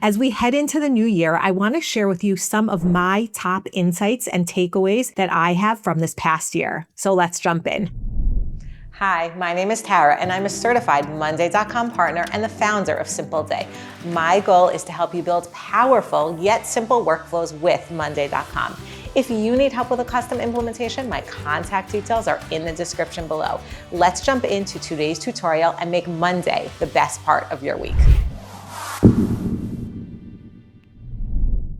As we head into the new year, I want to share with you some of my top insights and takeaways that I have from this past year. So let's jump in. Hi, my name is Tara, and I'm a certified Monday.com partner and the founder of Simple Day. My goal is to help you build powerful yet simple workflows with Monday.com. If you need help with a custom implementation, my contact details are in the description below. Let's jump into today's tutorial and make Monday the best part of your week.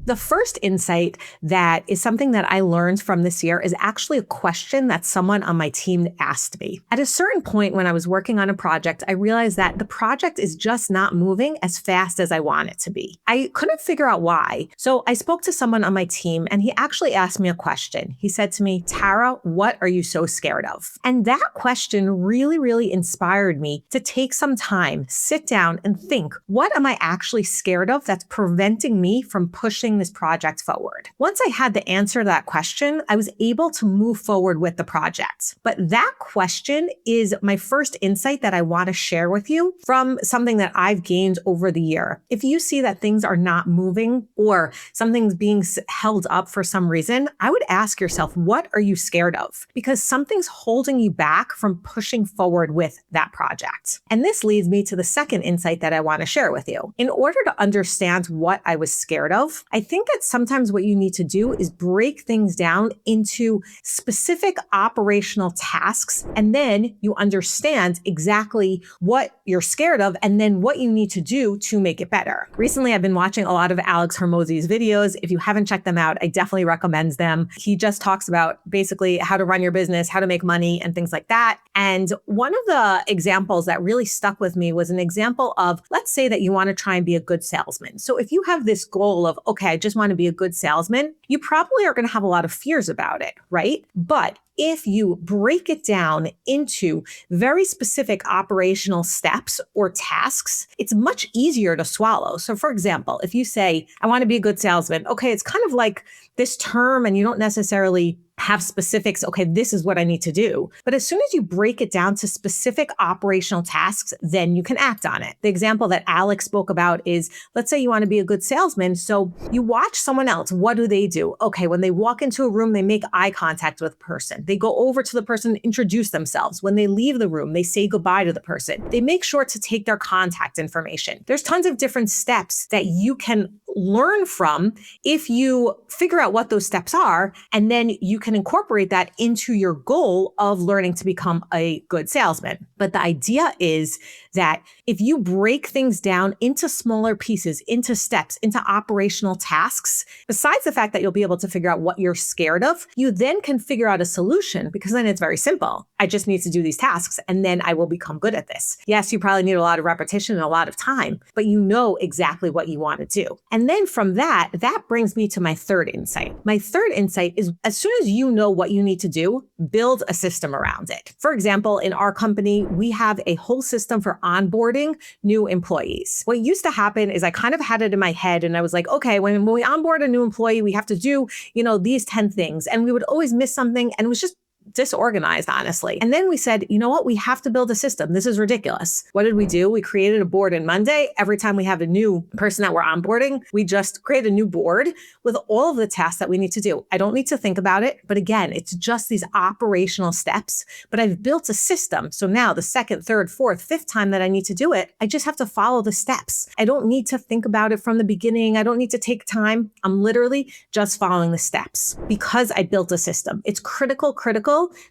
The first insight that is something that I learned from this year is actually a question that someone on my team asked me. At a certain point when I was working on a project, I realized that the project is just not moving as fast as I want it to be. I couldn't figure out why. So I spoke to someone on my team and he actually asked me a question. He said to me, "Tara, what are you so scared of?" And that question really inspired me to take some time, sit down and think, what am I actually scared of that's preventing me from pushing this project forward? Once I had the answer to that question, I was able to move forward with the project. But that question is my first insight that I want to share with you from something that I've gained over the year. If you see that things are not moving or something's being held up for some reason, I would ask yourself, what are you scared of? Because something's holding you back from pushing forward with that project. And this leads me to the second insight that I want to share with you. In order to understand what I was scared of, I think that sometimes what you need to do is break things down into specific operational tasks, and then you understand exactly what you're scared of and then what you need to do to make it better. Recently, I've been watching a lot of Alex Hormozi's videos. If you haven't checked them out, I definitely recommend them. He just talks about basically how to run your business, how to make money, and things like that. And one of the examples that really stuck with me was an example of, let's say that you want to try and be a good salesman. So if you have this goal of, okay, I just want to be a good salesman, you probably are going to have a lot of fears about it, right? But if you break it down into very specific operational steps or tasks, it's much easier to swallow. So for example, if you say, I want to be a good salesman, okay, it's kind of like this term and you don't necessarily have specifics. Okay, this is what I need to do. But as soon as you break it down to specific operational tasks, then you can act on it. The example that Alex spoke about is, let's say you want to be a good salesman. So you watch someone else. What do they do? Okay, when they walk into a room, they make eye contact with a person. They go over to the person, introduce themselves. When they leave the room, they say goodbye to the person. They make sure to take their contact information. There's tons of different steps that you can learn from if you figure out what those steps are, and then you can incorporate that into your goal of learning to become a good salesman. But the idea is that if you break things down into smaller pieces, into steps, into operational tasks, besides the fact that you'll be able to figure out what you're scared of, you then can figure out a solution, because then it's very simple. I just need to do these tasks and then I will become good at this. Yes, you probably need a lot of repetition and a lot of time, but you know exactly what you want to do. And then from that brings me to my third insight. My third insight is, as soon as you know what you need to do, build a system around it. For example, in our company, we have a whole system for onboarding new employees. What used to happen is I kind of had it in my head and I was like, okay, when we onboard a new employee, we have to do, these 10 things. And we would always miss something. And it was just disorganized, honestly. And then we said, you know what? We have to build a system. This is ridiculous. What did we do? We created a board in Monday. Every time we have a new person that we're onboarding, we just create a new board with all of the tasks that we need to do. I don't need to think about it. But again, it's just these operational steps. But I've built a system. So now the second, third, fourth, fifth time that I need to do it, I just have to follow the steps. I don't need to think about it from the beginning. I don't need to take time. I'm literally just following the steps because I built a system. It's critical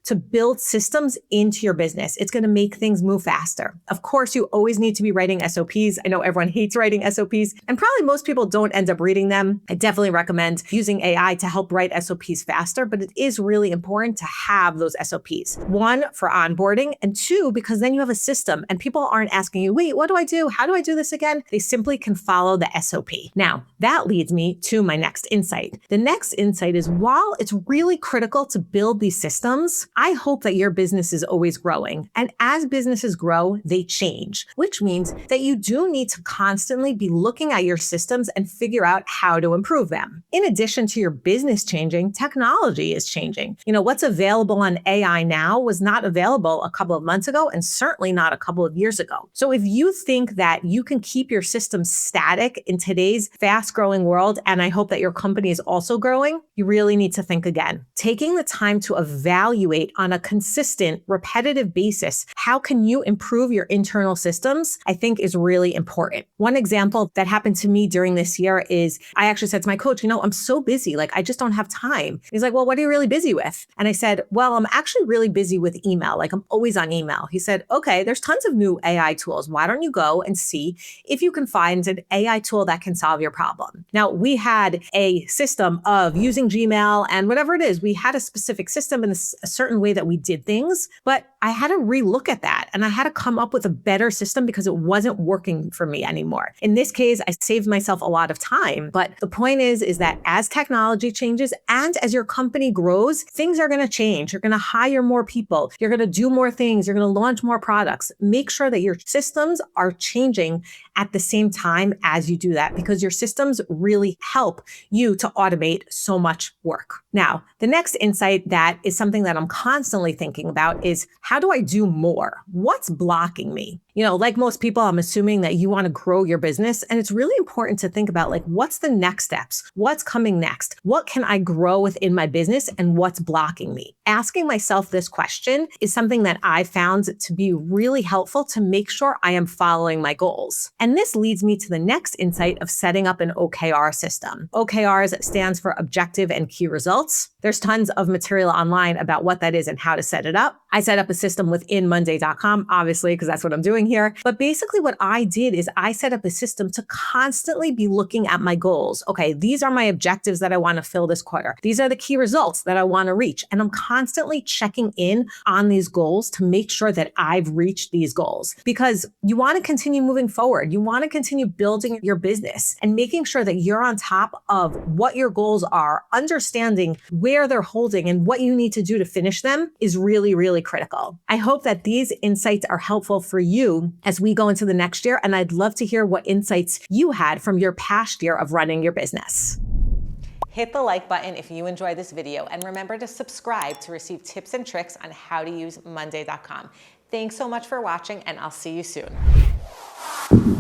to build systems into your business. It's going to make things move faster. Of course, you always need to be writing SOPs. I know everyone hates writing SOPs, and probably most people don't end up reading them. I definitely recommend using AI to help write SOPs faster, but it is really important to have those SOPs. One, for onboarding, and two, because then you have a system and people aren't asking you, wait, what do I do? How do I do this again? They simply can follow the SOP. Now, that leads me to my next insight. The next insight is, while it's really critical to build these systems, systems, I hope that your business is always growing. And as businesses grow, they change, which means that you do need to constantly be looking at your systems and figure out how to improve them. In addition to your business changing, technology is changing. What's available on AI now was not available a couple of months ago and certainly not a couple of years ago. So if you think that you can keep your systems static in today's fast growing world, and I hope that your company is also growing, you really need to think again. Taking the time to evaluate on a consistent, repetitive basis, how can you improve your internal systems, I think is really important. One example that happened to me during this year is I actually said to my coach, I'm so busy, I just don't have time. He's like, well, what are you really busy with? And I said, well, I'm actually really busy with email. I'm always on email. He said, okay, there's tons of new AI tools. Why don't you go and see if you can find an AI tool that can solve your problem? Now, we had a system of using Gmail and whatever it is, we had a specific system and a certain way that we did things, but I had to relook at that and I had to come up with a better system because it wasn't working for me anymore. In this case, I saved myself a lot of time, but the point is that as technology changes and as your company grows, things are going to change. You're going to hire more people. You're going to do more things. You're going to launch more products. Make sure that your systems are changing at the same time as you do that, because your systems really help you to automate so much work. Now, the next insight that is something that I'm constantly thinking about is, how do I do more? What's blocking me? Like most people, I'm assuming that you want to grow your business. And it's really important to think about what's the next steps? What's coming next? What can I grow within my business and what's blocking me? Asking myself this question is something that I found to be really helpful to make sure I am following my goals. And this leads me to the next insight of setting up an OKR system. OKRs stands for Objective and Key Results. There's tons of material online about what that is and how to set it up. I set up a system within Monday.com, obviously, because that's what I'm doing here. But basically what I did is I set up a system to constantly be looking at my goals. Okay, these are my objectives that I want to fill this quarter. These are the key results that I want to reach. And I'm constantly checking in on these goals to make sure that I've reached these goals, because you want to continue moving forward. You want to continue building your business and making sure that you're on top of what your goals are, understanding where they're holding and what you need to do to finish them is really, really critical. I hope that these insights are helpful for you as we go into the next year. And I'd love to hear what insights you had from your past year of running your business. Hit the like button if you enjoyed this video, and remember to subscribe to receive tips and tricks on how to use Monday.com. Thanks so much for watching, and I'll see you soon.